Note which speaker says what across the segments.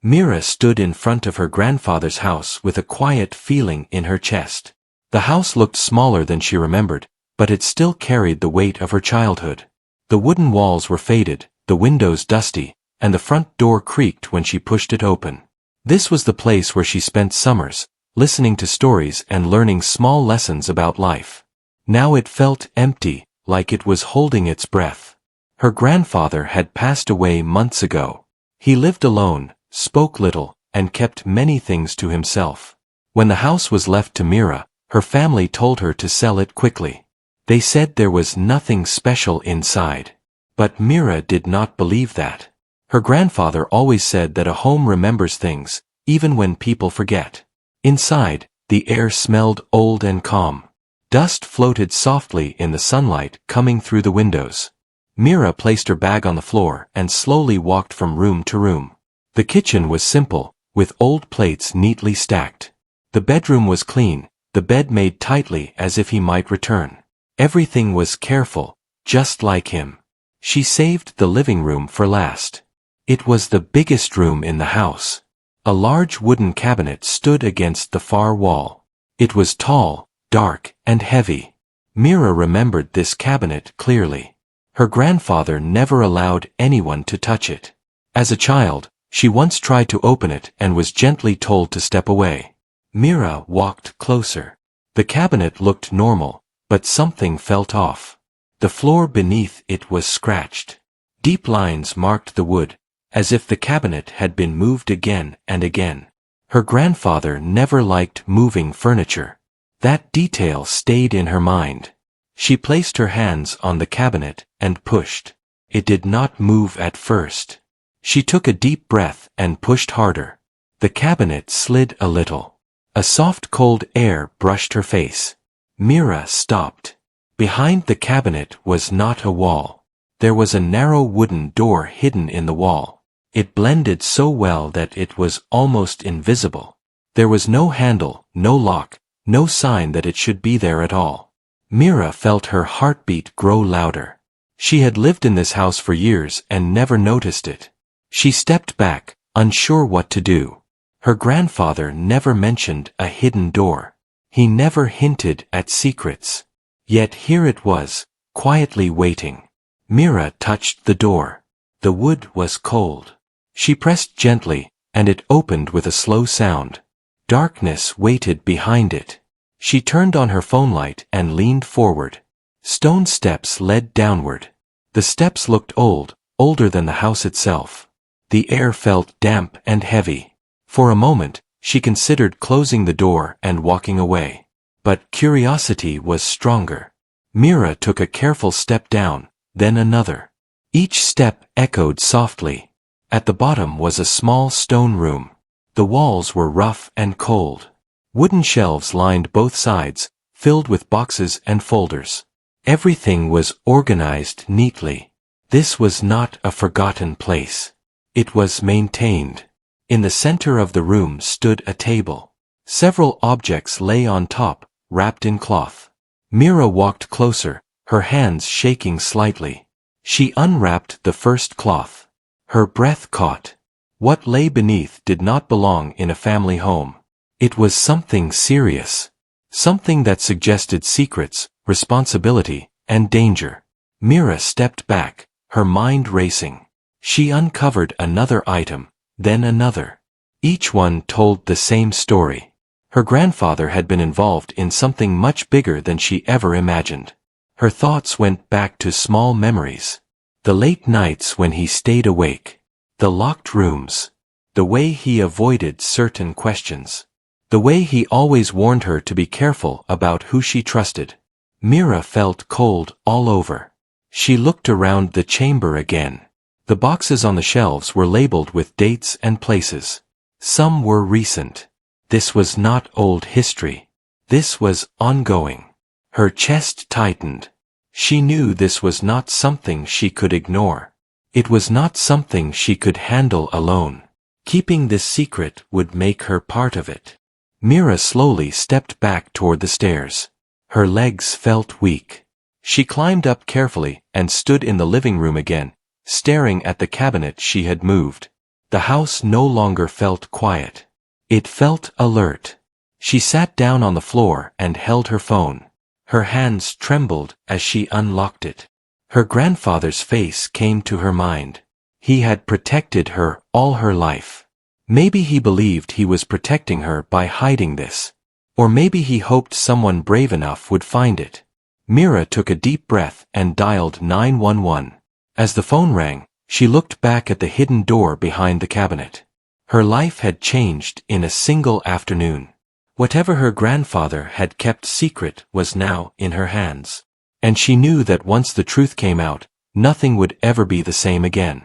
Speaker 1: Mira stood in front of her grandfather's house with a quiet feeling in her chest. The house looked smaller than she remembered, but it still carried the weight of her childhood. The wooden walls were faded, the windows dusty, and the front door creaked when she pushed it open. This was the place where she spent summers, listening to stories and learning small lessons about life. Now it felt empty, like it was holding its breath. Her grandfather had passed away months ago. He lived alone, spoke little, and kept many things to himself. When the house was left to Mira, her family told her to sell it quickly. They said there was nothing special inside. But Mira did not believe that. Her grandfather always said that a home remembers things, even when people forget. Inside, the air smelled old and calm. Dust floated softly in the sunlight coming through the windows. Mira placed her bag on the floor and slowly walked from room to room. The kitchen was simple, with old plates neatly stacked. The bedroom was clean, the bed made tightly as if he might return. Everything was careful, just like him. She saved the living room for last. It was the biggest room in the house. A large wooden cabinet stood against the far wall. It was tall, dark, and heavy. Mira remembered this cabinet clearly. Her grandfather never allowed anyone to touch it. As a child, she once tried to open it and was gently told to step away. Mira walked closer. The cabinet looked normal, but something felt off. The floor beneath it was scratched. Deep lines marked the wood, as if the cabinet had been moved again and again. Her grandfather never liked moving furniture. That detail stayed in her mind. She placed her hands on the cabinet and pushed. It did not move at first. She took a deep breath and pushed harder. The cabinet slid a little. A soft cold air brushed her face. Mira stopped. Behind the cabinet was not a wall. There was a narrow wooden door hidden in the wall. It blended so well that it was almost invisible. There was no handle, no lock, no sign that it should be there at all. Mira felt her heartbeat grow louder. She had lived in this house for years and never noticed it. She stepped back, unsure what to do. Her grandfather never mentioned a hidden door. He never hinted at secrets. Yet here it was, quietly waiting. Mira touched the door. The wood was cold. She pressed gently, and it opened with a slow sound. Darkness waited behind it. She turned on her phone light and leaned forward. Stone steps led downward. The steps looked old, older than the house itself. The air felt damp and heavy. For a moment, she considered closing the door and walking away. But curiosity was stronger. Mira took a careful step down, then another. Each step echoed softly. At the bottom was a small stone room. The walls were rough and cold. Wooden shelves lined both sides, filled with boxes and folders. Everything was organized neatly. This was not a forgotten place. It was maintained. In the center of the room stood a table. Several objects lay on top, wrapped in cloth. Mira walked closer, her hands shaking slightly. She unwrapped the first cloth. Her breath caught. What lay beneath did not belong in a family home. It was something serious. Something that suggested secrets, responsibility, and danger. Mira stepped back, her mind racing. She uncovered another item, then another. Each one told the same story. Her grandfather had been involved in something much bigger than she ever imagined. Her thoughts went back to small memories. The late nights when he stayed awake. The locked rooms. The way he avoided certain questions. The way he always warned her to be careful about who she trusted. Mira felt cold all over. She looked around the chamber again. The boxes on the shelves were labeled with dates and places. Some were recent. This was not old history. This was ongoing. Her chest tightened. She knew this was not something she could ignore. It was not something she could handle alone. Keeping this secret would make her part of it. Mira slowly stepped back toward the stairs. Her legs felt weak. She climbed up carefully and stood in the living room again, staring at the cabinet she had moved. The house no longer felt quiet. It felt alert. She sat down on the floor and held her phone. Her hands trembled as she unlocked it. Her grandfather's face came to her mind. He had protected her all her life. Maybe he believed he was protecting her by hiding this. Or maybe he hoped someone brave enough would find it. Mira took a deep breath and dialed 911. As the phone rang, she looked back at the hidden door behind the cabinet. Her life had changed in a single afternoon. Whatever her grandfather had kept secret was now in her hands. And she knew that once the truth came out, nothing would ever be the same again.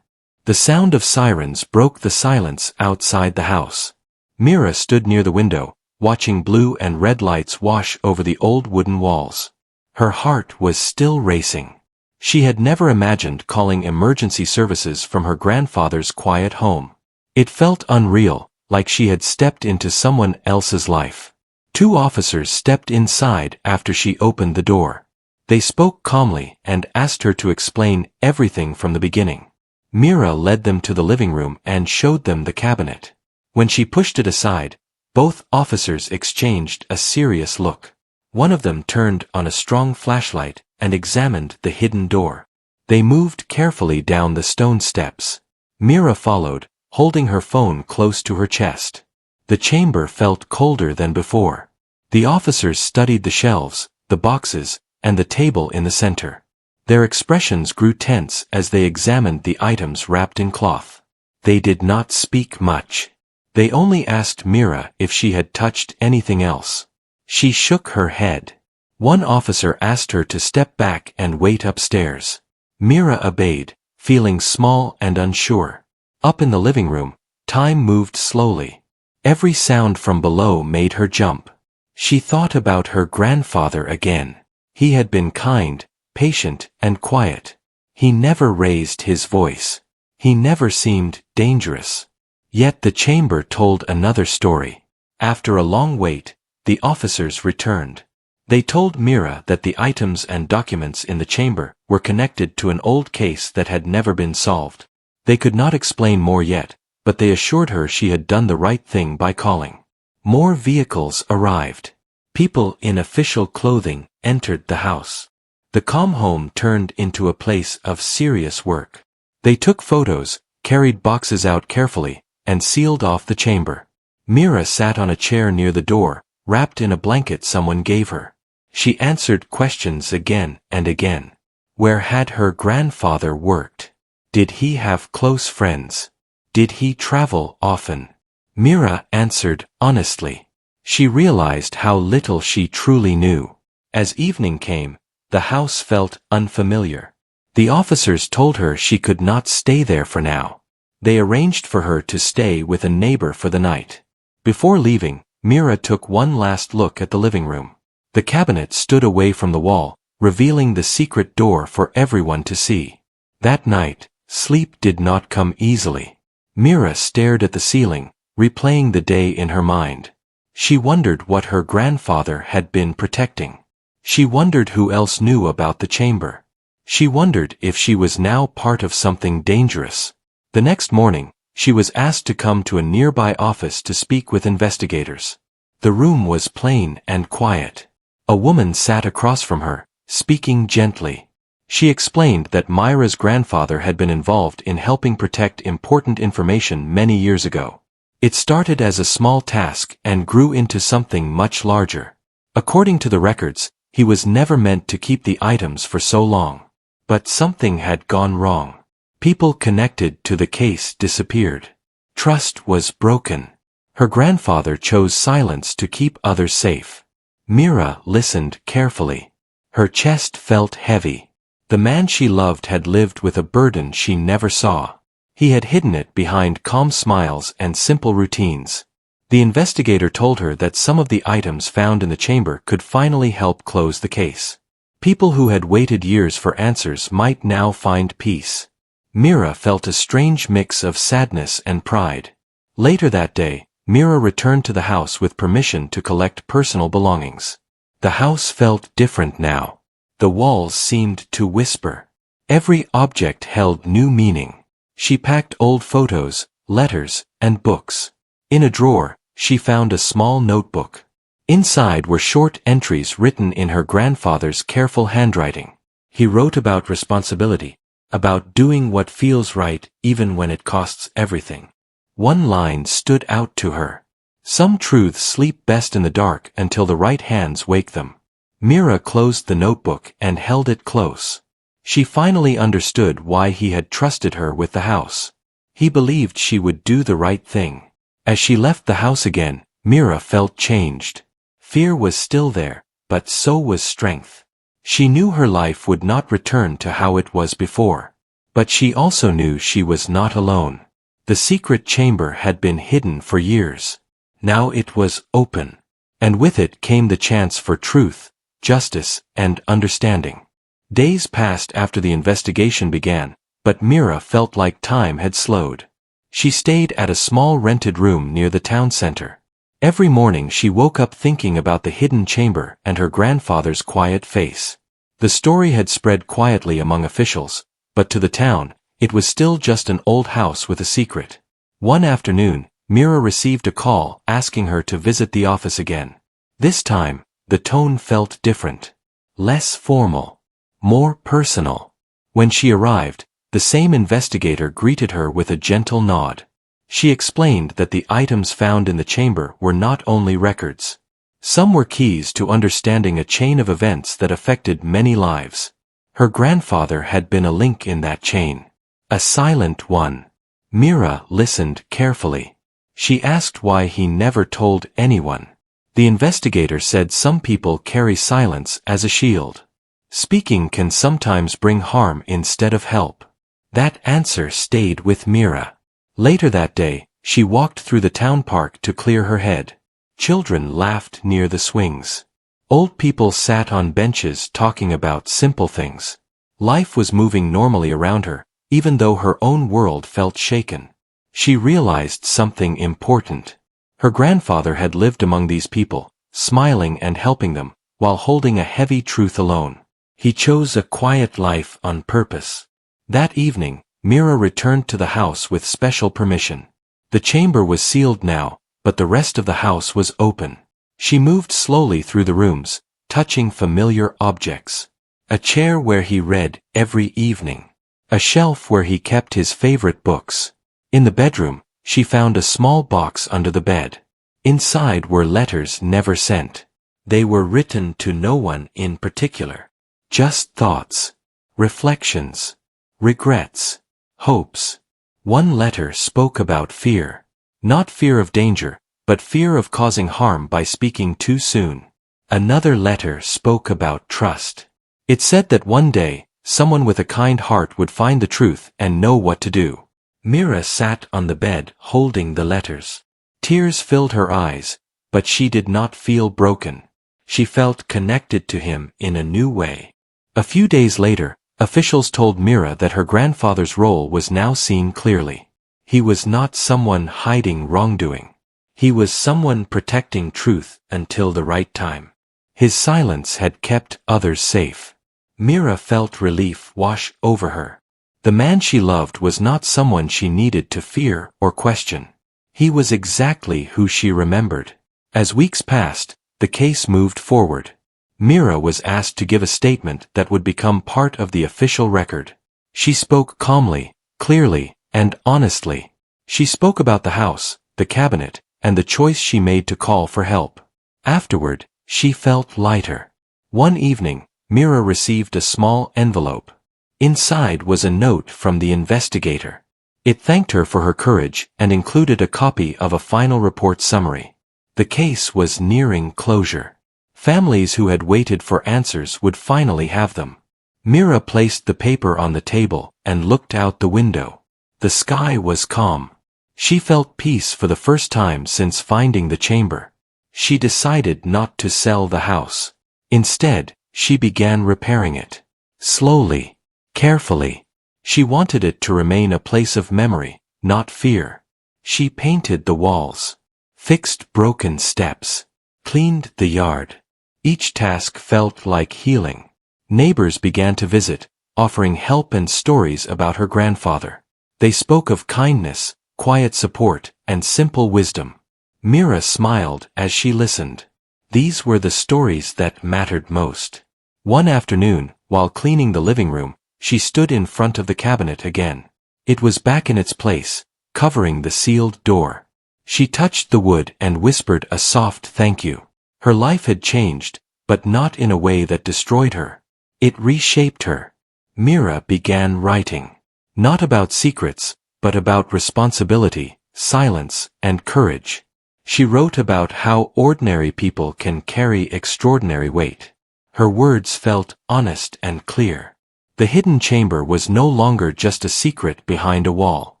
Speaker 1: The sound of sirens broke the silence outside the house. Mira stood near the window, watching blue and red lights wash over the old wooden walls. Her heart was still racing. She had never imagined calling emergency services from her grandfather's quiet home. It felt unreal, like she had stepped into someone else's life. 2 officers stepped inside after she opened the door. They spoke calmly and asked her to explain everything from the beginning. Mira led them to the living room and showed them the cabinet. When she pushed it aside, both officers exchanged a serious look. One of them turned on a strong flashlight and examined the hidden door. They moved carefully down the stone steps. Mira followed, holding her phone close to her chest. The chamber felt colder than before. The officers studied the shelves, the boxes, and the table in the center. Their expressions grew tense as they examined the items wrapped in cloth. They did not speak much. They only asked Mira if she had touched anything else. She shook her head. One officer asked her to step back and wait upstairs. Mira obeyed, feeling small and unsure. Up in the living room, time moved slowly. Every sound from below made her jump. She thought about her grandfather again. He had been kind, patient, and quiet. He never raised his voice. He never seemed dangerous. Yet the chamber told another story. After a long wait, the officers returned. They told Mira that the items and documents in the chamber were connected to an old case that had never been solved. They could not explain more yet, but they assured her she had done the right thing by calling. More vehicles arrived. People in official clothing entered the house. The calm home turned into a place of serious work. They took photos, carried boxes out carefully, and sealed off the chamber. Mira sat on a chair near the door, wrapped in a blanket someone gave her. She answered questions again and again. Where had her grandfather worked? Did he have close friends? Did he travel often? Mira answered honestly. She realized how little she truly knew. As evening came, the house felt unfamiliar. The officers told her she could not stay there for now. They arranged for her to stay with a neighbor for the night. Before leaving, Mira took one last look at the living room. The cabinet stood away from the wall, revealing the secret door for everyone to see. That night, sleep did not come easily. Mira stared at the ceiling, replaying the day in her mind. She wondered what her grandfather had been protecting. She wondered who else knew about the chamber. She wondered if she was now part of something dangerous. The next morning, she was asked to come to a nearby office to speak with investigators. The room was plain and quiet. A woman sat across from her, speaking gently. She explained that Myra's grandfather had been involved in helping protect important information many years ago. It started as a small task and grew into something much larger. According to the records, he was never meant to keep the items for so long. But something had gone wrong. People connected to the case disappeared. Trust was broken. Her grandfather chose silence to keep others safe. Mira listened carefully. Her chest felt heavy. The man she loved had lived with a burden she never saw. He had hidden it behind calm smiles and simple routines. The investigator told her that some of the items found in the chamber could finally help close the case. People who had waited years for answers might now find peace. Mira felt a strange mix of sadness and pride. Later that day, Mira returned to the house with permission to collect personal belongings. The house felt different now. The walls seemed to whisper. Every object held new meaning. She packed old photos, letters, and books. In a drawer, she found a small notebook. Inside were short entries written in her grandfather's careful handwriting. He wrote about responsibility, about doing what feels right even when it costs everything. One line stood out to her. Some truths sleep best in the dark until the right hands wake them. Mira closed the notebook and held it close. She finally understood why he had trusted her with the house. He believed she would do the right thing. As she left the house again, Mira felt changed. Fear was still there, but so was strength. She knew her life would not return to how it was before. But she also knew she was not alone. The secret chamber had been hidden for years. Now it was open. And with it came the chance for truth, justice, and understanding. Days passed after the investigation began, but Mira felt like time had slowed. She stayed at a small rented room near the town center. Every morning she woke up thinking about the hidden chamber and her grandfather's quiet face. The story had spread quietly among officials, but to the town, it was still just an old house with a secret. One afternoon, Mira received a call asking her to visit the office again. This time, the tone felt different. Less formal. More personal. When she arrived, the same investigator greeted her with a gentle nod. She explained that the items found in the chamber were not only records. Some were keys to understanding a chain of events that affected many lives. Her grandfather had been a link in that chain. A silent one. Mira listened carefully. She asked why he never told anyone. The investigator said some people carry silence as a shield. Speaking can sometimes bring harm instead of help. That answer stayed with Mira. Later that day, she walked through the town park to clear her head. Children laughed near the swings. Old people sat on benches talking about simple things. Life was moving normally around her, even though her own world felt shaken. She realized something important. Her grandfather had lived among these people, smiling and helping them, while holding a heavy truth alone. He chose a quiet life on purpose. That evening, Mira returned to the house with special permission. The chamber was sealed now, but the rest of the house was open. She moved slowly through the rooms, touching familiar objects. A chair where he read every evening. A shelf where he kept his favorite books. In the bedroom, she found a small box under the bed. Inside were letters never sent. They were written to no one in particular. Just thoughts, reflections, regrets, hopes. One letter spoke about fear. Not fear of danger, but fear of causing harm by speaking too soon. Another letter spoke about trust. It said that one day, someone with a kind heart would find the truth and know what to do. Mira sat on the bed holding the letters. Tears filled her eyes, but she did not feel broken. She felt connected to him in a new way. A few days later, officials told Mira that her grandfather's role was now seen clearly. He was not someone hiding wrongdoing. He was someone protecting truth until the right time. His silence had kept others safe. Mira felt relief wash over her. The man she loved was not someone she needed to fear or question. He was exactly who she remembered. As weeks passed, the case moved forward. Mira was asked to give a statement that would become part of the official record. She spoke calmly, clearly, and honestly. She spoke about the house, the cabinet, and the choice she made to call for help. Afterward, she felt lighter. One evening, Mira received a small envelope. Inside was a note from the investigator. It thanked her for her courage and included a copy of a final report summary. The case was nearing closure. Families who had waited for answers would finally have them. Mira placed the paper on the table and looked out the window. The sky was calm. She felt peace for the first time since finding the chamber. She decided not to sell the house. Instead, she began repairing it. Slowly, carefully. She wanted it to remain a place of memory, not fear. She painted the walls, fixed broken steps, cleaned the yard. Each task felt like healing. Neighbors began to visit, offering help and stories about her grandfather. They spoke of kindness, quiet support, and simple wisdom. Mira smiled as she listened. These were the stories that mattered most. One afternoon, while cleaning the living room, she stood in front of the cabinet again. It was back in its place, covering the sealed door. She touched the wood and whispered a soft thank you. Her life had changed, but not in a way that destroyed her. It reshaped her. Mira began writing. Not about secrets, but about responsibility, silence, and courage. She wrote about how ordinary people can carry extraordinary weight. Her words felt honest and clear. The hidden chamber was no longer just a secret behind a wall.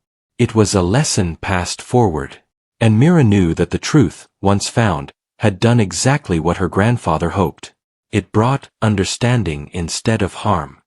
Speaker 1: It was a lesson passed forward. And Mira knew that the truth, once found, had done exactly what her grandfather hoped. It brought understanding instead of harm.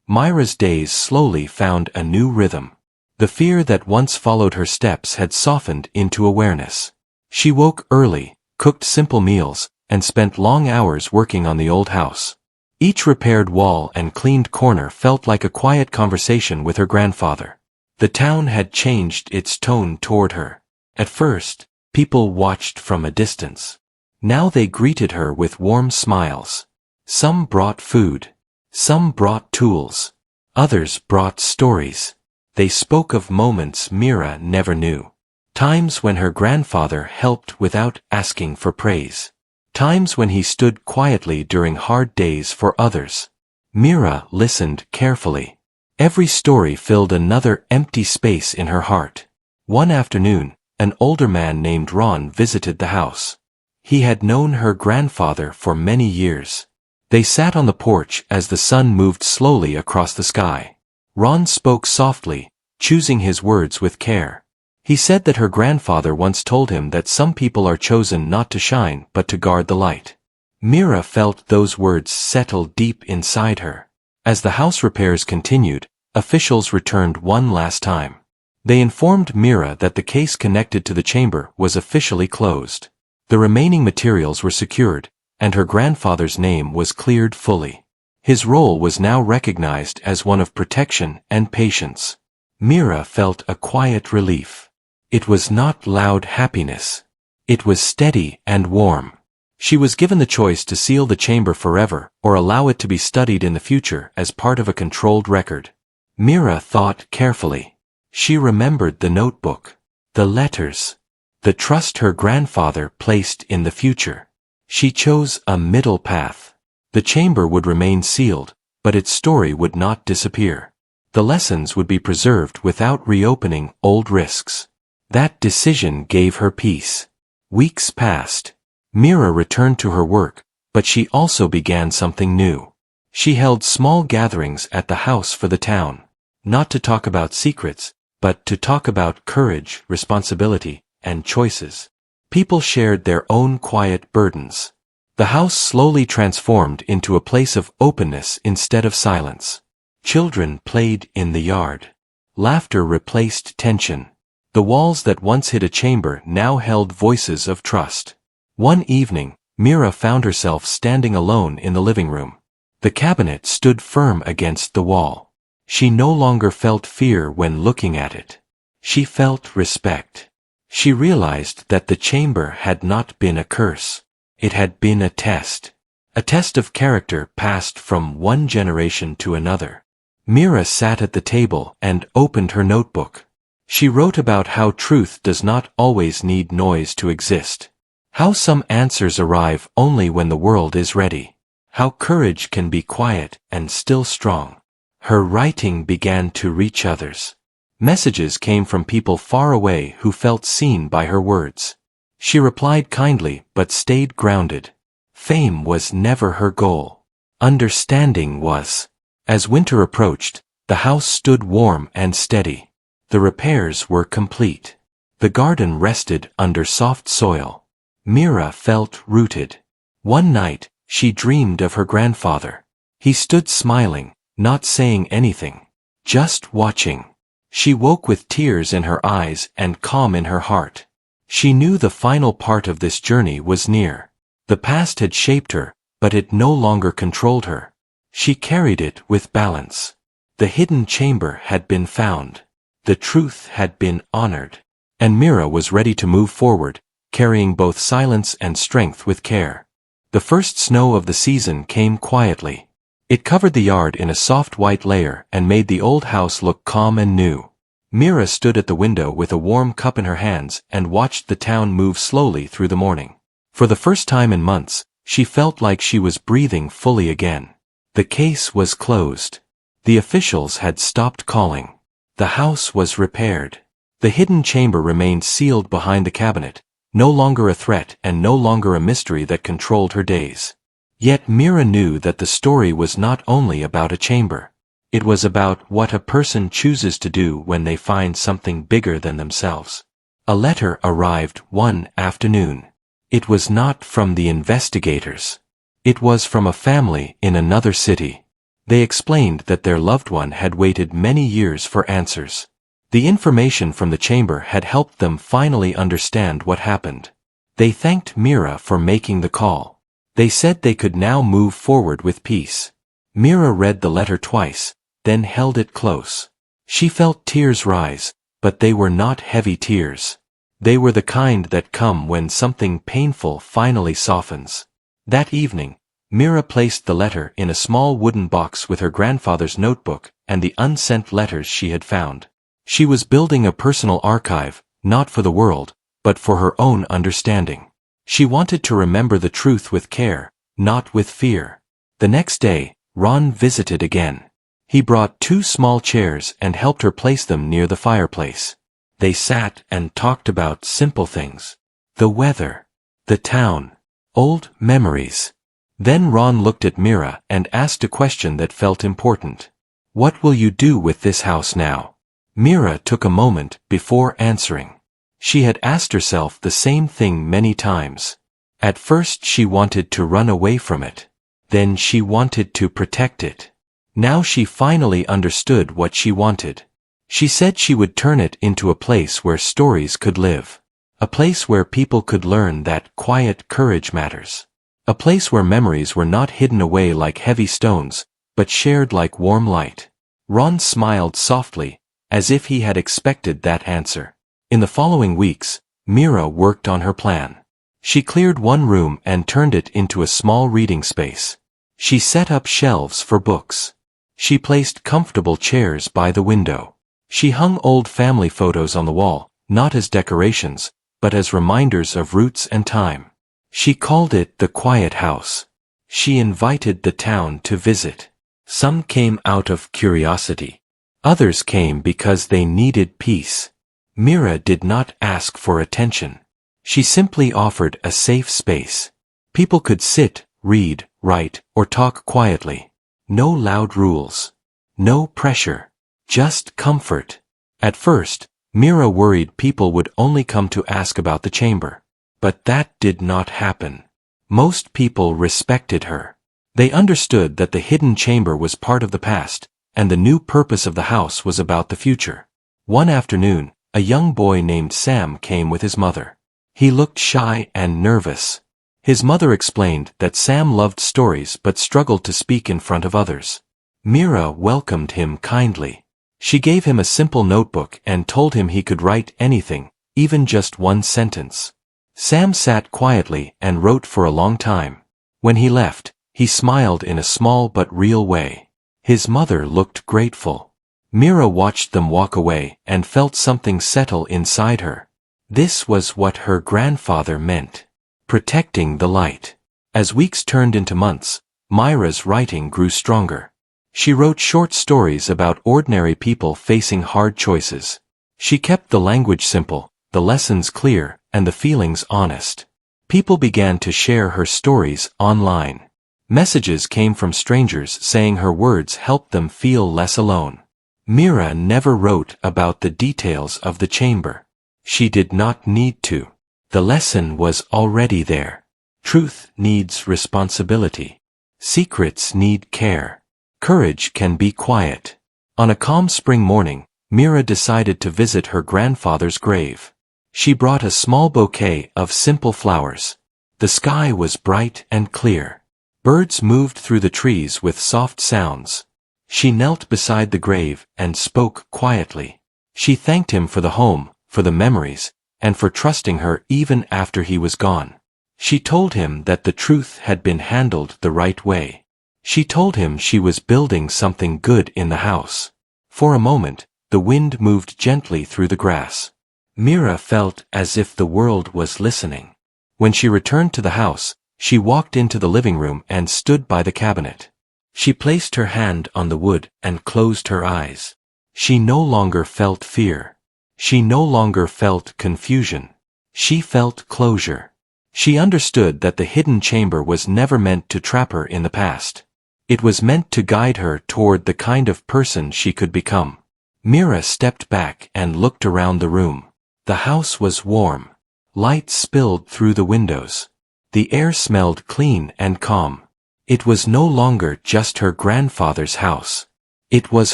Speaker 1: Mira's days slowly found a new rhythm. The fear that once followed her steps had softened into awareness. She woke early, cooked simple meals, and spent long hours working on the old house. Each repaired wall and cleaned corner felt like a quiet conversation with her grandfather. The town had changed its tone toward her. At first, people watched from a distance. Now they greeted her with warm smiles. Some brought food. Some brought tools. Others brought stories. They spoke of moments Mira never knew. Times when her grandfather helped without asking for praise. Times when he stood quietly during hard days for others. Mira listened carefully. Every story filled another empty space in her heart. One afternoon, an older man named Ron visited the house. He had known her grandfather for many years. They sat on the porch as the sun moved slowly across the sky. Ron spoke softly, choosing his words with care. He said that her grandfather once told him that some people are chosen not to shine but to guard the light. Mira felt those words settle deep inside her. As the house repairs continued, officials returned one last time. They informed Mira that the case connected to the chamber was officially closed. The remaining materials were secured, and her grandfather's name was cleared fully. His role was now recognized as one of protection and patience. Mira felt a quiet relief. It was not loud happiness. It was steady and warm. She was given the choice to seal the chamber forever or allow it to be studied in the future as part of a controlled record. Mira thought carefully. She remembered the notebook, the letters, the trust her grandfather placed in the future. She chose a middle path. The chamber would remain sealed, but its story would not disappear. The lessons would be preserved without reopening old risks. That decision gave her peace. Weeks passed. Mira returned to her work, but she also began something new. She held small gatherings at the house for the town. Not to talk about secrets, but to talk about courage, responsibility, and choices. People shared their own quiet burdens. The house slowly transformed into a place of openness instead of silence. Children played in the yard. Laughter replaced tension. The walls that once hid a chamber now held voices of trust. One evening, Mira found herself standing alone in the living room. The cabinet stood firm against the wall. She no longer felt fear when looking at it. She felt respect. She realized that the chamber had not been a curse. It had been a test. A test of character passed from one generation to another. Mira sat at the table and opened her notebook. She wrote about how truth does not always need noise to exist. How some answers arrive only when the world is ready. How courage can be quiet and still strong. Her writing began to reach others. Messages came from people far away who felt seen by her words. She replied kindly but stayed grounded. Fame was never her goal. Understanding was. As winter approached, the house stood warm and steady. The repairs were complete. The garden rested under soft soil. Mira felt rooted. One night, she dreamed of her grandfather. He stood smiling, not saying anything, just watching. She woke with tears in her eyes and calm in her heart. She knew the final part of this journey was near. The past had shaped her, but it no longer controlled her. She carried it with balance. The hidden chamber had been found. The truth had been honored. and Mira was ready to move forward, carrying both silence and strength with care. The first snow of the season came quietly. It covered the yard in a soft white layer and made the old house look calm and new. Mira stood at the window with a warm cup in her hands and watched the town move slowly through the morning. For the first time in months, she felt like she was breathing fully again. The case was closed. The officials had stopped calling. The house was repaired. The hidden chamber remained sealed behind the cabinet, no longer a threat and no longer a mystery that controlled her days. Yet Mira knew that the story was not only about a chamber. It was about what a person chooses to do when they find something bigger than themselves. A letter arrived one afternoon. It was not from the investigators. It was from a family in another city. They explained that their loved one had waited many years for answers. The information from the chamber had helped them finally understand what happened. They thanked Mira for making the call. They said they could now move forward with peace. Mira read the letter twice, then held it close. She felt tears rise, but they were not heavy tears. They were the kind that come when something painful finally softens. That evening, Mira placed the letter in a small wooden box with her grandfather's notebook and the unsent letters she had found. She was building a personal archive, not for the world, but for her own understanding. She wanted to remember the truth with care, not with fear. The next day, Ron visited again. He brought 2 small chairs and helped her place them near the fireplace. They sat and talked about simple things. The weather, the town, old memories. Then Ron looked at Mira and asked a question that felt important. What will you do with this house now? Mira took a moment before answering. She had asked herself the same thing many times. At first she wanted to run away from it. Then she wanted to protect it. Now she finally understood what she wanted. She said she would turn it into a place where stories could live. A place where people could learn that quiet courage matters. A place where memories were not hidden away like heavy stones, but shared like warm light. Ron smiled softly, as if he had expected that answer. In the following weeks, Mira worked on her plan. She cleared one room and turned it into a small reading space. She set up shelves for books. She placed comfortable chairs by the window. She hung old family photos on the wall, not as decorations, but as reminders of roots and time. She called it the quiet house. She invited the town to visit. Some came out of curiosity. Others came because they needed peace. Mira did not ask for attention. She simply offered a safe space. People could sit, read, write, or talk quietly. No loud rules. No pressure. Just comfort. At first, Mira worried people would only come to ask about the chamber. But that did not happen. Most people respected her. They understood that the hidden chamber was part of the past, and the new purpose of the house was about the future. One afternoon, a young boy named Sam came with his mother. He looked shy and nervous. His mother explained that Sam loved stories but struggled to speak in front of others. Mira welcomed him kindly. She gave him a simple notebook and told him he could write anything, even just one sentence. Sam sat quietly and wrote for a long time. When he left, he smiled in a small but real way. His mother looked grateful. Mira watched them walk away and felt something settle inside her. This was what her grandfather meant. Protecting the light. As weeks turned into months, Myra's writing grew stronger. She wrote short stories about ordinary people facing hard choices. She kept the language simple, the lessons clear, and the feelings honest. People began to share her stories online. Messages came from strangers saying her words helped them feel less alone. Mira never wrote about the details of the chamber. She did not need to. The lesson was already there. Truth needs responsibility. Secrets need care. Courage can be quiet. On a calm spring morning, Mira decided to visit her grandfather's grave. She brought a small bouquet of simple flowers. The sky was bright and clear. Birds moved through the trees with soft sounds. She knelt beside the grave and spoke quietly. She thanked him for the home, for the memories, and for trusting her even after he was gone. She told him that the truth had been handled the right way. She told him she was building something good in the house. For a moment, the wind moved gently through the grass. Mira felt as if the world was listening. When she returned to the house, she walked into the living room and stood by the cabinet. She placed her hand on the wood and closed her eyes. She no longer felt fear. She no longer felt confusion. She felt closure. She understood that the hidden chamber was never meant to trap her in the past. It was meant to guide her toward the kind of person she could become. Mira stepped back and looked around the room. The house was warm. Light spilled through the windows. The air smelled clean and calm. It was no longer just her grandfather's house. It was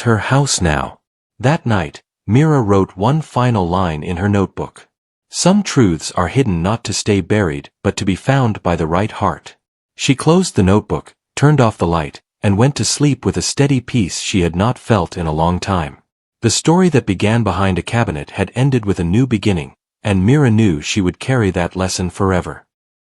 Speaker 1: her house now. That night, Mira wrote one final line in her notebook. Some truths are hidden not to stay buried, but to be found by the right heart. She closed the notebook, turned off the light, and went to sleep with a steady peace she had not felt in a long time. The story that began behind a cabinet had ended with a new beginning, and Mira knew she would carry that lesson forever.